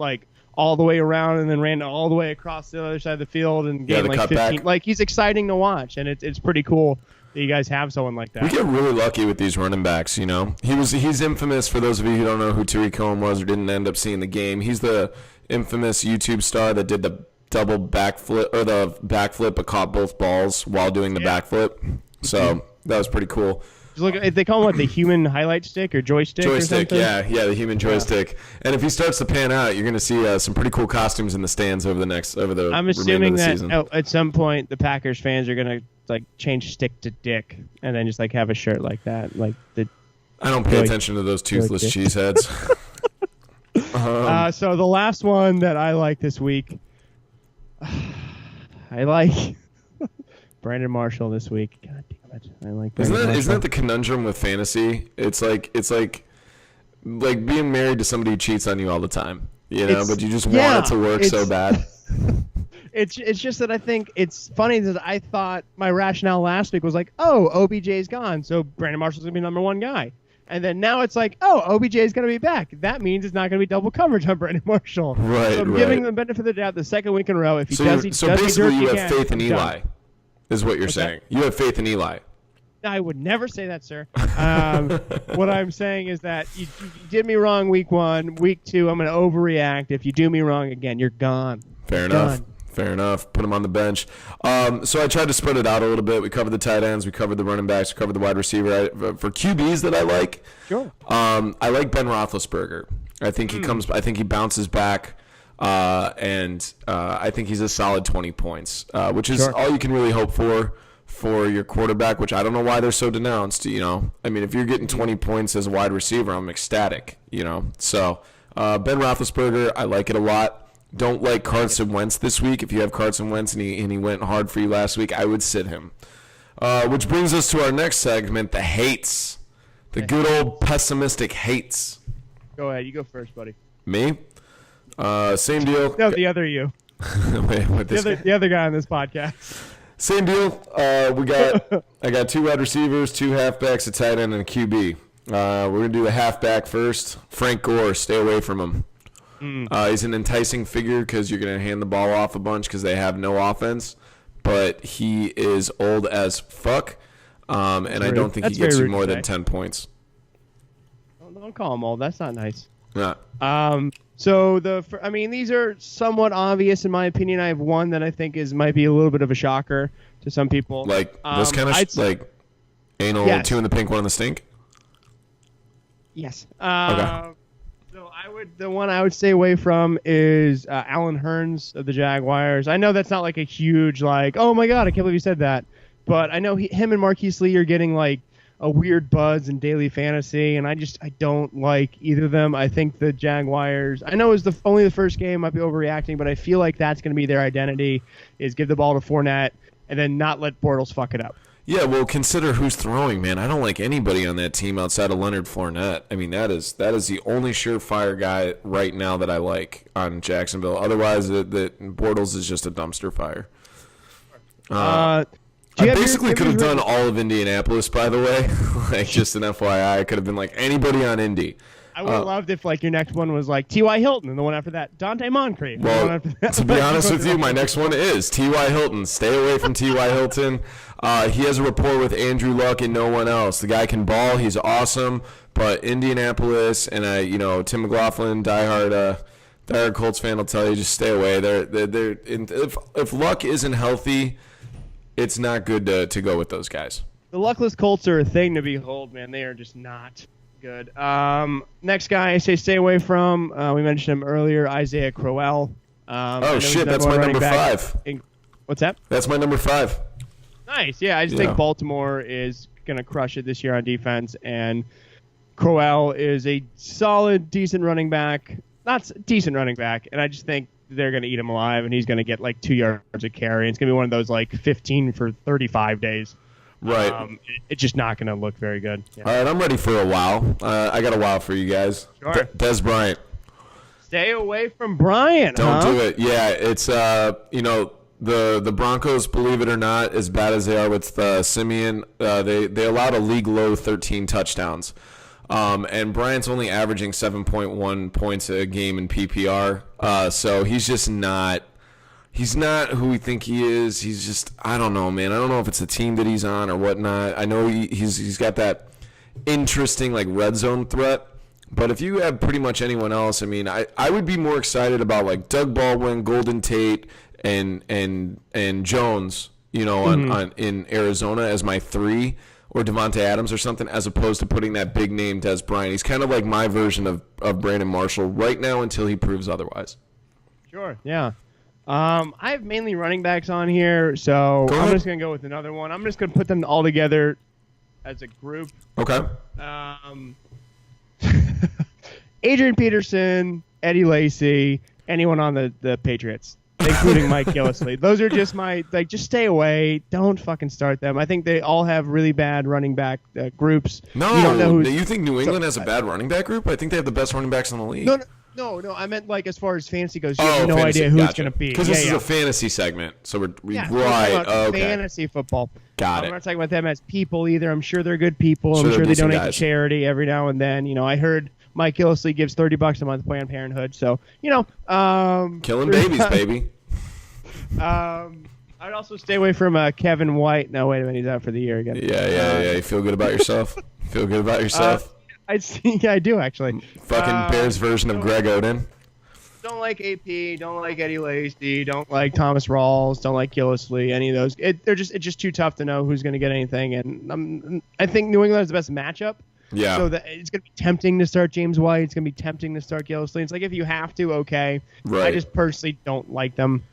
all the way around and then ran all the way across the other side of the field and gained 15. He's exciting to watch, and it's pretty cool that you guys have someone like that. We get really lucky with these running backs, He's infamous, for those of you who don't know who Tariq Cohen was or didn't end up seeing the game. He's the infamous YouTube star that did the double backflip or the backflip but caught both balls while doing the backflip. So that was pretty cool. Look, they call him the human highlight stick or joystick or something? Yeah, the human joystick. Yeah. And if he starts to pan out, you're going to see some pretty cool costumes in the stands over the I'm assuming that season. At some point the Packers fans are going to change stick to dick and then just have a shirt like that. I don't pay attention to those toothless cheeseheads. So the last one that I like this week, I like Brandon Marshall this week. God damn it. I like Brandon Marshall. Isn't that the conundrum with fantasy? It's like being married to somebody who cheats on you all the time, but you just want it to work so bad. It's just that I think it's funny that I thought my rationale last week was OBJ's gone, so Brandon Marshall's going to be number 1 guy. And then now it's OBJ is going to be back. That means it's not going to be double coverage on Brandon Marshall. Right, so I'm giving him the benefit of the doubt the second week in a row. If he does, basically you have faith in Eli, is what you're saying. You have faith in Eli. I would never say that, sir. What I'm saying is that you did me wrong week 1. Week 2, I'm going to overreact. If you do me wrong again, you're gone. Fair enough. Put him on the bench. So I tried to spread it out a little bit. We covered the tight ends. We covered the running backs. We covered the wide receiver. For QBs that I like, sure. I like Ben Roethlisberger. I think he comes. I think he bounces back, and I think he's a solid 20 points, which is all you can really hope for your quarterback. Which I don't know why they're so denounced. I mean, if you're getting 20 points as a wide receiver, I'm ecstatic. So Ben Roethlisberger, I like it a lot. Don't like Carson Wentz this week. If you have Carson Wentz and he went hard for you last week, I would sit him. Which brings us to our next segment, the hates. The good old pessimistic hates. Go ahead. You go first, buddy. Me? Same deal. No, the other you. Wait, the other guy on this podcast. Same deal. I got 2 wide receivers, 2 halfbacks, a tight end, and a QB. We're going to do a halfback first. Frank Gore, stay away from him. He's an enticing figure because you're going to hand the ball off a bunch because they have no offense. But he is old as fuck, and I don't think he gets you more than 10 points. Don't call him old. That's not nice. Yeah. So these are somewhat obvious in my opinion. I have one that I think might be a little bit of a shocker to some people. Like this kind of anal, yes. 2 in the pink, 1 in the stink. Yes. Okay. So the one I would stay away from is Alan Hearns of the Jaguars. I know that's not a huge oh my god, I can't believe you said that, but I know him and Marquise Lee are getting a a weird buzz in daily fantasy, and I don't like either of them. I think the Jaguars, I know it's only the first game, might be overreacting, but I feel like that's going to be their identity, is give the ball to Fournette and then not let Bortles fuck it up. Yeah, well, consider who's throwing, man. I don't like anybody on that team outside of Leonard Fournette. I mean, that is the only surefire guy right now that I like on Jacksonville. Otherwise, the Bortles is just a dumpster fire. I basically could have done all of Indianapolis, by the way. Like, just an FYI, I could have been like anybody on Indy. I would have loved if, like, your next one was, like, T.Y. Hilton, and the one after that, Dante Moncrief. Well, to be honest with you, my next one is T.Y. Hilton. Stay away from T.Y. Hilton. He has a rapport with Andrew Luck and no one else. The guy can ball. He's awesome. But Indianapolis and, Tim McLaughlin, diehard Colts fan, will tell you, just stay away. If Luck isn't healthy, it's not good to go with those guys. The luckless Colts are a thing to behold, man. They are just not good. Next guy I say stay away from, we mentioned him earlier, Isaiah Crowell. Shit, that's my number 5. What's that? That's my number 5. Nice, yeah. I just think Baltimore is going to crush it this year on defense, and Crowell is a solid, decent running back. Not decent running back, and I just think they're going to eat him alive, and he's going to get like 2 yards a carry. It's going to be one of those like 15 for 35 days. Right. It's just not going to look very good. Yeah. All right, I'm ready for a wow. I got a wow for you guys. Sure. Des Bryant. Stay away from Bryant. Don't do it. Yeah, it's the Broncos, believe it or not, as bad as they are with Simeon, they allowed a league low 13 touchdowns. And Bryant's only averaging 7.1 points a game in PPR. So he's just not. He's not who we think he is. He's just, I don't know, man. I don't know if it's the team that he's on or whatnot. I know he's got that interesting like red zone threat. But if you have pretty much anyone else, I mean, I would be more excited about like Doug Baldwin, Golden Tate, and Jones, in Arizona as my 3, or Devontae Adams or something, as opposed to putting that big name Des Bryant. He's kind of like my version of Brandon Marshall right now until he proves otherwise. Sure, yeah. I have mainly running backs on here, so I'm just going to go with another one. I'm just going to put them all together as a group. Okay. Adrian Peterson, Eddie Lacy, anyone on the Patriots, including Mike Gillislee. Those are just just stay away. Don't fucking start them. I think they all have really bad running back groups. No, you think New England has a bad running back group? I think they have the best running backs in the league. No, I meant like as far as fantasy goes, you have no idea who it's going to be. Because this is a fantasy segment, so we're right. Okay. Fantasy football. Got it. I'm not talking about them as people either. I'm sure they're good people. I'm sure they donate to charity every now and then. I heard Mike Gillislee gives $30 a month to Planned Parenthood, so killing babies, baby. I'd also stay away from Kevin White. No, wait a minute, he's out for the year again. Yeah. You feel good about yourself? Feel good about yourself? I do actually. Fucking Bears version of Greg Oden. Don't like AP. Don't like Eddie Lacy. Don't like Thomas Rawls. Don't like Gillislee. Any of those. It's just too tough to know who's going to get anything. And I think New England is the best matchup. Yeah. So it's going to be tempting to start James White. It's going to be tempting to start Gillislee. It's like if you have to, okay. Right. I just personally don't like them.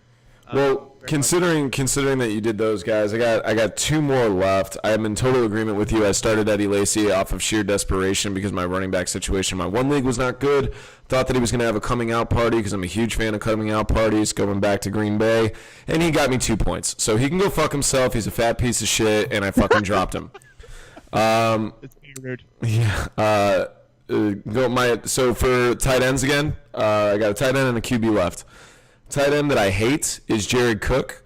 Well, considering that you did those guys, I got 2 more left. I am in total agreement with you. I started Eddie Lacy off of sheer desperation because my running back situation in my one league was not good. Thought that he was going to have a coming out party because I'm a huge fan of coming out parties, going back to Green Bay, and he got me 2 points. So he can go fuck himself. He's a fat piece of shit, and I fucking dropped him. It's being rude. Yeah. So for tight ends again, I got a tight end and a QB left. Tight end that I hate is Jared Cook.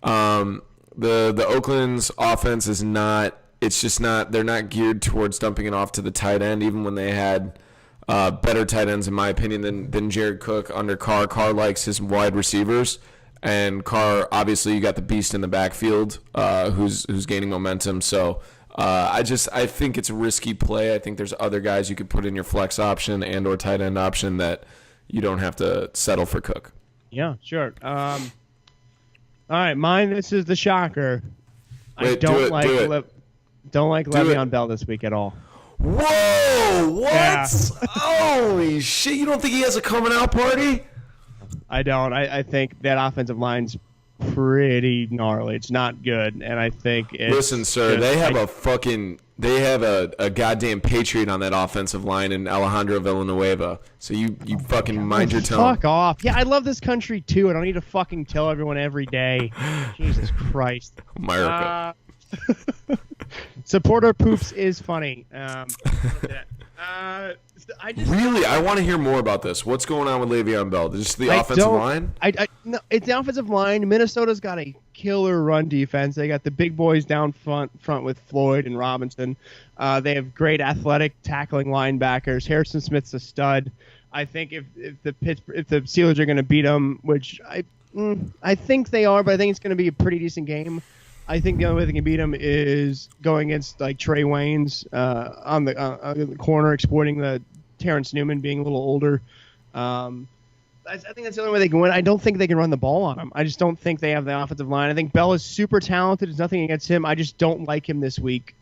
The Oakland's offense is not. It's just not. They're not geared towards dumping it off to the tight end, even when they had better tight ends, in my opinion, than Jared Cook under Carr. Carr likes his wide receivers, and Carr, obviously, you got the beast in the backfield, who's gaining momentum. So I think it's a risky play. I think there's other guys you could put in your flex option and or tight end option that you don't have to settle for Cook. Yeah, sure. All right, mine. This is the shocker. Wait, I don't like Le'Veon Bell this week at all. Whoa! What? Yeah. Holy shit! You don't think he has a coming out party? I don't. I think that offensive line's pretty gnarly. It's not good, and I think it's listen, sir. They have a fucking They have a goddamn patriot on that offensive line in Alejandro Villanueva. So you fucking mind your tone. Fuck off. Yeah, I love this country too. I don't need to fucking tell everyone every day. Jesus Christ. America. Supporter poops is funny. I want to hear more about this. What's going on with Le'Veon Bell? Just the offensive line? No, it's the offensive line. Minnesota's got a killer run defense. They got the big boys down front with Floyd and Robinson. They have great athletic tackling linebackers. Harrison Smith's a stud. I think if the Steelers are going to beat them, which I think they are, but I think it's going to be a pretty decent game. I think the only way they can beat him is going against like Trey Waynes on the corner, exploiting the Terrence Newman being a little older. I think that's the only way they can win. I don't think they can run the ball on him. I just don't think they have the offensive line. I think Bell is super talented. There's nothing against him. I just don't like him this week.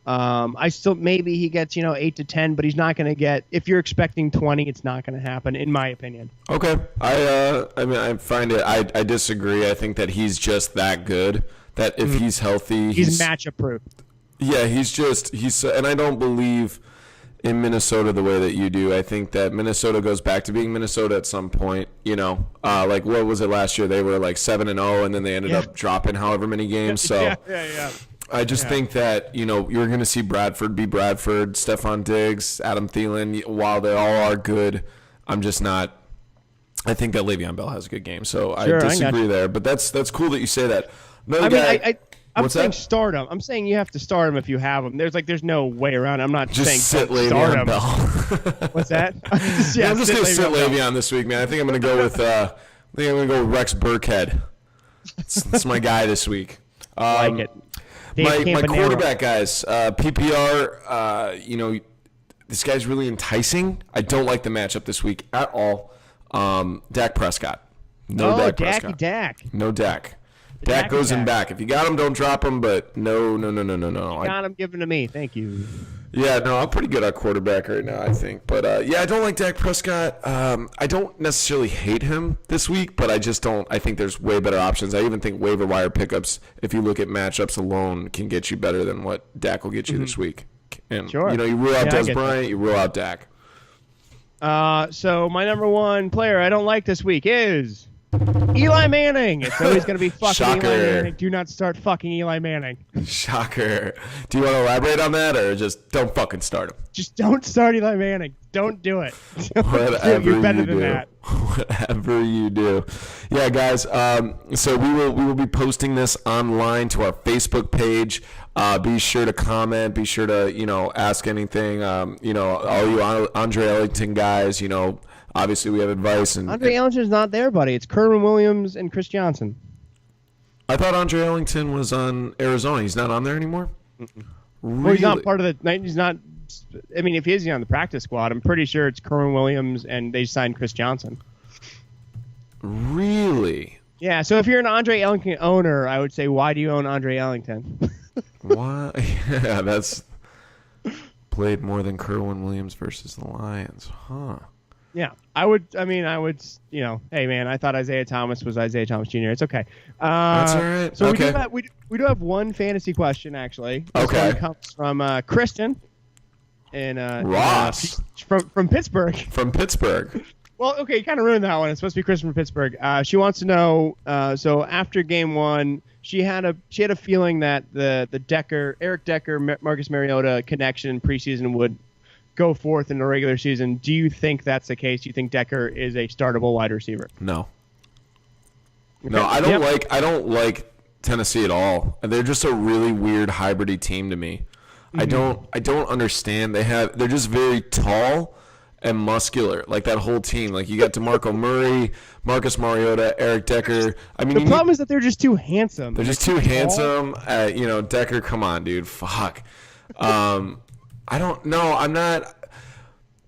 Maybe he gets 8 to 10, but he's not going to get. If you're expecting 20, it's not going to happen, in my opinion. Okay, I find it. I disagree. I think that he's just that good. That if he's healthy, he's matchup proof. Yeah, he's and I don't believe in Minnesota the way that you do. I think that Minnesota goes back to being Minnesota at some point. Like what was it last year? They were like 7-0, and then they ended up dropping however many games. So yeah. I just think that you're going to see Bradford be Bradford, Stephon Diggs, Adam Thielen. While they all are good, I'm just not. I think that Le'Veon Bell has a good game, so I disagree there. But that's cool that you say that. I'm saying start him. I'm saying you have to start him if you have him. There's no way around it. I'm not just saying sit Le'Veon Bell. What's that? I'm just going to sit Le'Veon this week, man. I think I'm going to go with Rex Burkhead. That's my guy this week. Like it. My quarterback guys, PPR. This guy's really enticing. I don't like the matchup this week at all. Dak Prescott. No Dak Prescott. Dak. No Dak. Dak goes in back. If you got him, don't drop him. But no. Got him given to me. Thank you. Yeah, no, I'm pretty good at quarterback right now, I think. But I don't like Dak Prescott. I don't necessarily hate him this week, but I just don't. I think there's way better options. I even think waiver wire pickups, if you look at matchups alone, can get you better than what Dak will get you this week. And sure. You rule out Des Bryant, you rule out Dak. So my number one player I don't like this week is Eli Manning. It's always going to be fucking Shocker. Eli Manning. Do not start fucking Eli Manning. Shocker. Do you want to elaborate on that, or just don't fucking start him? Just don't start Eli Manning. Don't do it. Whatever You're better than that. Whatever you do. Yeah, guys. So we will be posting this online to our Facebook page. Be sure to comment. Be sure to ask anything. All you Andre Ellington guys. Obviously, we have advice. Andre Ellington's not there, buddy. It's Kerwin Williams and Chris Johnson. I thought Andre Ellington was on Arizona. He's not on there anymore? Really? Well, he's not part of the – he's not – I mean, if he is on the practice squad, I'm pretty sure it's Kerwin Williams and they signed Chris Johnson. Really? Yeah, so if you're an Andre Ellington owner, I would say, why do you own Andre Ellington? Why? Yeah, that's played more than Kerwin Williams versus the Lions. Huh. Yeah, I would, hey, man, I thought Isaiah Thomas was Isaiah Thomas Jr. It's okay. That's all right. So okay. we do have one fantasy question, actually. This okay. one comes from Kristen and Ross. From Pittsburgh. From Pittsburgh. Well, okay, you kind of ruined that one. It's supposed to be Kristen from Pittsburgh. She wants to know, so after game one, she had a feeling that the Eric Decker, Marcus Mariota connection in preseason would go forth in the regular season. Do you think that's the case? Do you think Decker is a startable wide receiver? No. Okay. No, I don't like Tennessee at all. They're just a really weird hybridy team to me. Mm-hmm. I don't understand. They're just very tall and muscular, like that whole team. Like you got DeMarco Murray, Marcus Mariota, Eric Decker. I mean, the problem is that they're just too handsome. They're just too handsome. Decker, come on, dude. Fuck. I don't know. I'm not.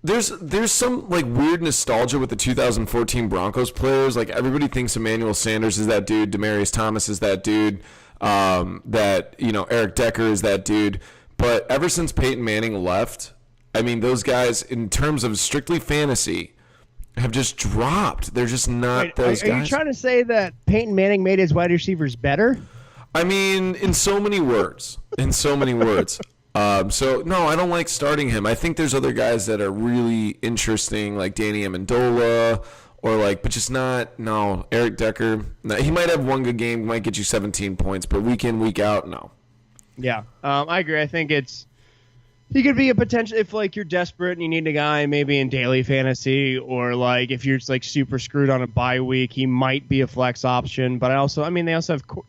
There's some like weird nostalgia with the 2014 Broncos players. Like everybody thinks Emmanuel Sanders is that dude, Demaryius Thomas is that dude, Eric Decker is that dude. But ever since Peyton Manning left, I mean, those guys, in terms of strictly fantasy, have just dropped. They're just not those guys. Are you trying to say that Peyton Manning made his wide receivers better? I mean, in so many words. So no, I don't like starting him. I think there's other guys that are really interesting, like Danny Amendola, or but just not. No, Eric Decker. No, he might have one good game, might get you 17 points, but week in, week out, no. Yeah, I agree. I think he could be a potential if you're desperate and you need a guy maybe in daily fantasy, or if you're just super screwed on a bye week, he might be a flex option. But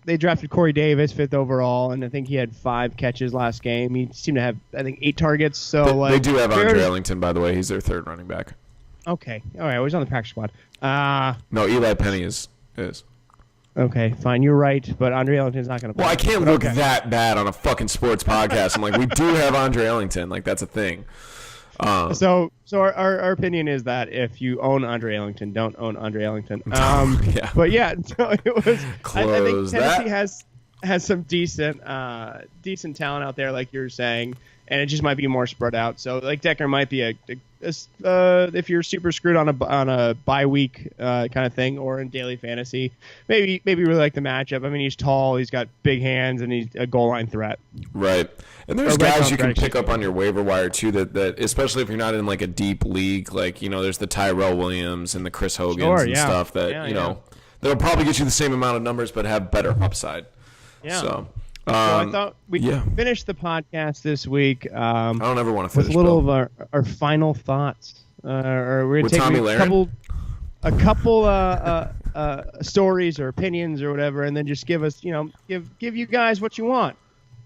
they drafted Corey Davis 5th overall, and I think he had 5 catches last game. He seemed to have 8 targets. So they do have Andre Ellington, by the way. He's their 3rd running back. Okay, all right. I was on the practice squad. No, Eli Penny is. Okay, fine. You're right, but Andre Ellington's not going to play. Well, I can't look that bad on a fucking sports podcast. I'm we do have Andre Ellington. That's a thing. So our opinion is that if you own Andre Ellington, don't own Andre Ellington. Yeah. But yeah, so it was. I think Tennessee that. has some decent talent out there, like you're saying, and it just might be more spread out. So Decker might be if you're super screwed on a bye week kind of thing, or in daily fantasy, maybe really like the matchup. I mean, he's tall, he's got big hands, and he's a goal line threat. Right. And there's guys you can pick up on your waiver wire too that especially if you're not in a deep league, there's the Tyrell Williams and the Chris Hogans and stuff that that'll probably get you the same amount of numbers but have better upside. Yeah. So I thought we'd finish the podcast this week. I don't ever want to finish with a little of our final thoughts. Or we're going to take a couple stories or opinions or whatever, and then just give us, give you guys what you want.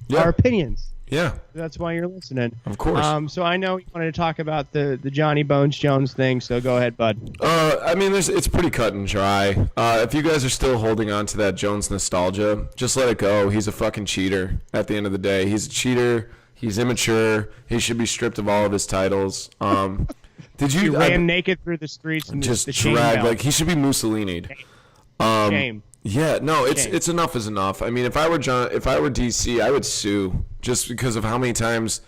Yeah. Our opinions. Yeah. That's why you're listening. Of course. So I know you wanted to talk about the Johnny Bones Jones thing, so go ahead, bud. It's pretty cut and dry. If you guys are still holding on to that Jones nostalgia, just let it go. He's a fucking cheater at the end of the day. He's a cheater. He's immature. He should be stripped of all of his titles. Did you? He ran naked through the streets and just the dragged. He should be Mussolini'd. Shame. Yeah, no, it's enough is enough. I mean, if I were DC, I would sue just because of how many times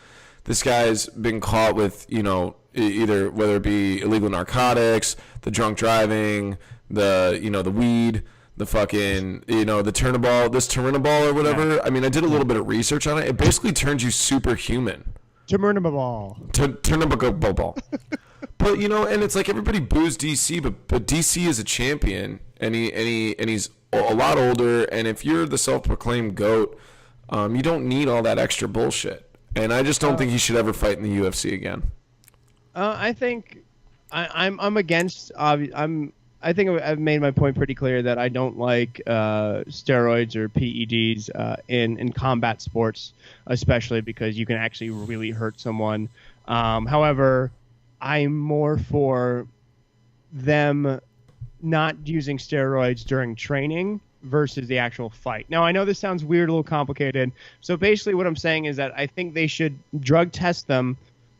this guy's been caught with, either whether it be illegal narcotics, the drunk driving, the weed, the fucking, the Turinabol or whatever. Yeah. I mean, I did a little bit of research on it. It basically turns you superhuman. Turinabol. Turinabol. But and it's everybody boos DC, but DC is a champion, and he's a lot older. And if you're the self-proclaimed GOAT, you don't need all that extra bullshit. And I just don't think he should ever fight in the UFC again. I think I'm against. I think I've made my point pretty clear that I don't like steroids or PEDs in combat sports, especially because you can actually really hurt someone. However, I'm more for them not using steroids during training versus the actual fight. Now, I know this sounds weird, a little complicated. So basically what I'm saying is that I think they should drug test them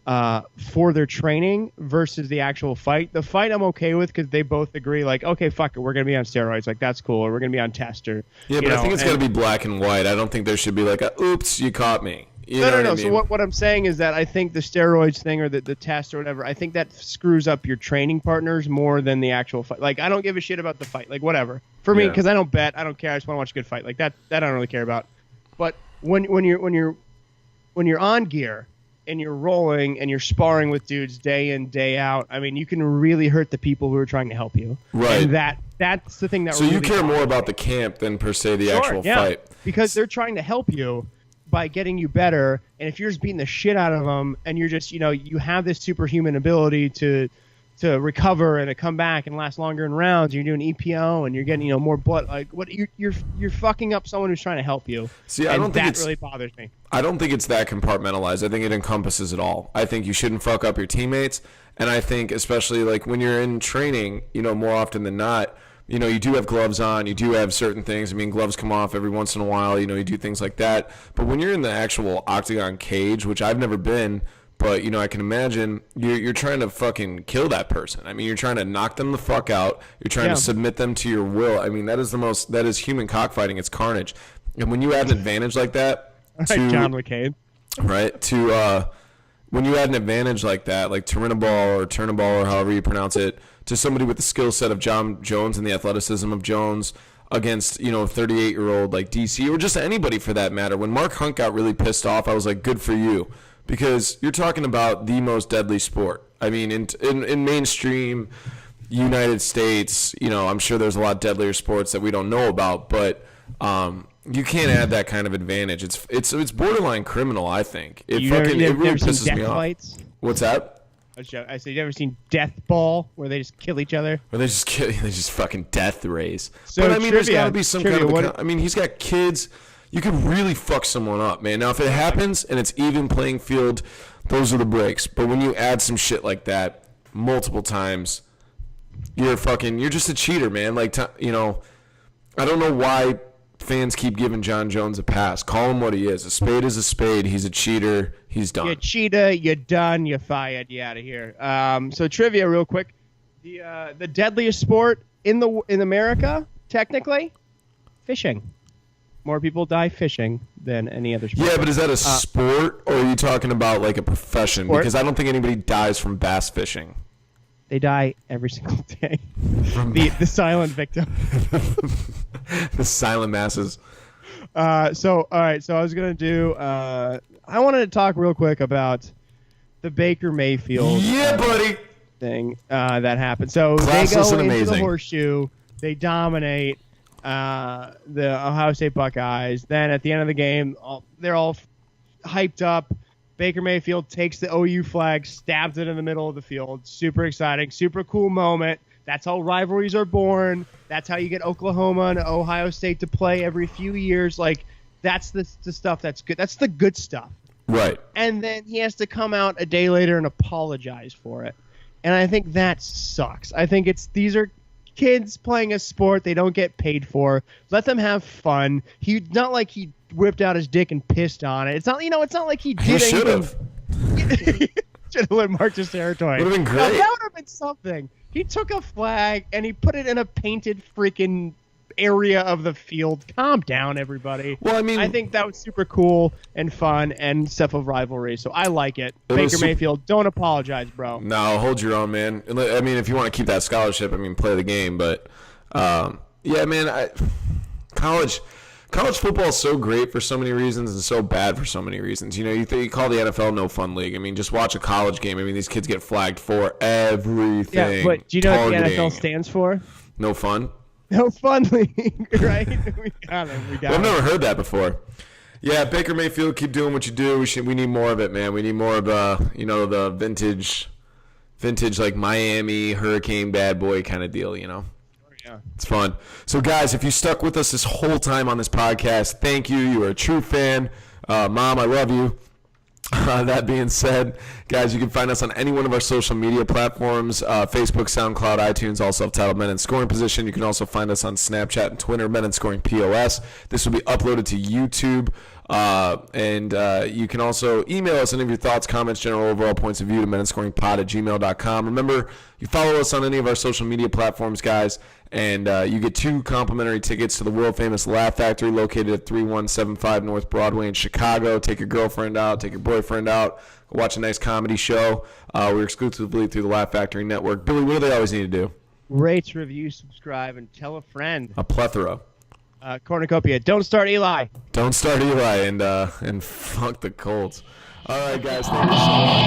for their training versus the actual fight. The fight I'm okay with because they both agree, okay, fuck it, we're going to be on steroids. That's cool. Or we're going to be on test. Or, yeah, but I think it's got to be black and white. I don't think there should be oops, you caught me. No. I mean? So what I'm saying is that I think the steroids thing or the test or whatever, I think that screws up your training partners more than the actual fight. I don't give a shit about the fight. Whatever. For me, because I don't bet, I don't care. I just want to watch a good fight. That I don't really care about. But when you're on gear and you're rolling and you're sparring with dudes day in, day out, I mean, you can really hurt the people who are trying to help you. Right. And that's the thing that. So really you care more about the camp than per se the actual fight. Because they're trying to help you by getting you better, and if you're just beating the shit out of them, and you're just, you have this superhuman ability to recover and to come back and last longer in rounds, you're doing EPO and you're getting, more blood. You're fucking up someone who's trying to help you. See, I don't think that really bothers me. I don't think it's that compartmentalized. I think it encompasses it all. I think you shouldn't fuck up your teammates, and I think especially when you're in training, more often than not, you do have gloves on. You do have certain things. I mean, gloves come off every once in a while. You do things like that. But when you're in the actual octagon cage, which I've never been, but, I can imagine you're trying to fucking kill that person. I mean, you're trying to knock them the fuck out. You're trying to submit them to your will. I mean, that is human cockfighting. It's carnage. And when you add an advantage like that to John McCain. Right? When you add an advantage like that, like Turinabol or Turnabol or however you pronounce it, to somebody with the skill set of John Jones and the athleticism of Jones, against, you know, 38-year-old like DC or just anybody for that matter. When Mark Hunt got really pissed off, I was like, good for you, because you're talking about the most deadly sport. I mean, in mainstream United States, you know, I'm sure there's a lot deadlier sports that we don't know about, but you can't add that kind of advantage. It's borderline criminal, I think. It really pisses me off. Fights? What's that? I said, you ever seen Death Ball, where they just kill each other? Where they just fucking death rays. So, but I mean, there's got to be some kind of. I mean, he's got kids. You could really fuck someone up, man. Now, if it happens and it's even playing field, those are the breaks. But when you add some shit like that multiple times, you're just a cheater, man. Like, you know, I don't know why fans keep giving John Jones a pass. Call him what he is. A spade is a spade. He's a cheater. He's done. You're a cheater. You're done. You're fired. You're out of here. So trivia, real quick. The deadliest sport in America, technically, fishing. More people die fishing than any other sport. Yeah, but is that a sport, or are you talking about like a profession? Sport? Because I don't think anybody dies from bass fishing. They die every single day. The silent victim. The silent masses. So all right. So I was gonna do. I wanted to talk real quick about the Baker Mayfield. Yeah, buddy. Thing that happened. So they go into the horseshoe. They dominate the Ohio State Buckeyes. Then at the end of the game, they're all hyped up. Baker Mayfield takes the OU flag, stabs it in the middle of the field. Super exciting, super cool moment. That's how rivalries are born. That's how you get Oklahoma and Ohio State to play every few years. Like, that's the stuff that's good. That's the good stuff. Right. And then he has to come out a day later and apologize for it. And I think that sucks. I think these are kids playing a sport they don't get paid for. Let them have fun. Not like he whipped out his dick and pissed on it. It's not like he did anything. Should have. Should have let Mark his territory. Would have been great. Now, that would have been something. He took a flag and he put it in a painted freaking area of the field. Calm down, everybody. Well, I mean, I think that was super cool and fun and stuff of rivalry. So I like it. Baker Mayfield, don't apologize, bro. No, hold your own, man. I mean, if you want to keep that scholarship, I mean, play the game. But yeah, man, college football is so great for so many reasons and so bad for so many reasons. You know, you call the NFL no fun league. I mean, just watch a college game. I mean, these kids get flagged for everything. Yeah, but do you know what the NFL stands for? No fun. No fun league, right? We got it. I've never heard that before. Yeah, Baker Mayfield, keep doing what you do. We need more of it, man. We need more of the vintage like Miami Hurricane bad boy kind of deal, you know. Yeah. It's fun. So, guys, if you stuck with us this whole time on this podcast, thank you. You are a true fan. Mom, I love you. That being said, guys, you can find us on any one of our social media platforms, Facebook, SoundCloud, iTunes, all self-titled Men in Scoring Position. You can also find us on Snapchat and Twitter, Men in Scoring POS. This will be uploaded to YouTube. And you can also email us any of your thoughts, comments, general overall points of view to meninscoringpod@gmail.com. Remember, you follow us on any of our social media platforms, guys, and you get 2 complimentary tickets to the world-famous Laugh Factory located at 3175 North Broadway in Chicago. Take your girlfriend out, take your boyfriend out, go watch a nice comedy show. We're exclusively through the Laugh Factory Network. Billy, what do they always need to do? Rate, review, subscribe, and tell a friend. A plethora. Cornucopia. Don't start Eli. Don't start Eli and fuck the Colts. All right, guys. Thank you so much.